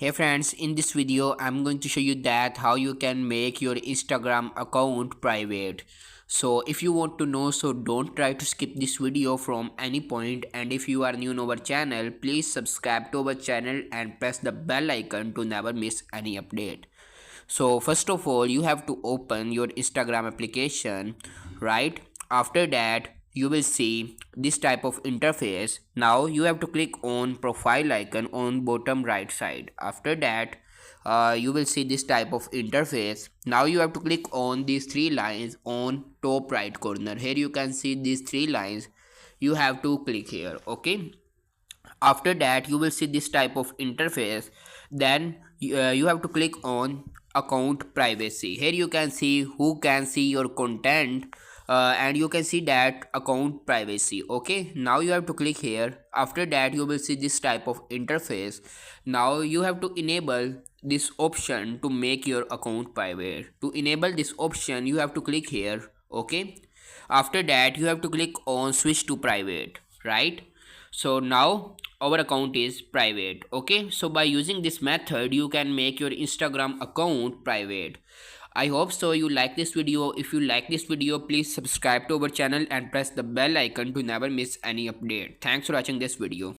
Hey friends, in this video I'm going to show you that how you can make your Instagram account private. So if you want to know, so don't try to skip this video from any point, and if you are new on our channel, please subscribe to our channel and press the bell icon to never miss any update. So first of all, you have to open your Instagram application, right? After that, you will see this type of interface. Now you have to click on profile icon on bottom right side. After that, you will see this type of interface. Now you have to click on these three lines on top right corner. Here you can see these three lines. You have to click here, okay? After that, you will see this type of interface. Then you have to click on account privacy. Here you can see who can see your content, and you can see that account privacy. Okay, now you have to click here. After that, you will see this type of interface. Now you have to enable this option to make your account private. To enable this option, you have to click here. Okay, after that, you have to click on switch to private, right? So now our account is private. Okay, so by using this method you can make your Instagram account private. I hope so you like this video. If you like this video, please subscribe to our channel and press the bell icon to never miss any update. Thanks for watching this video.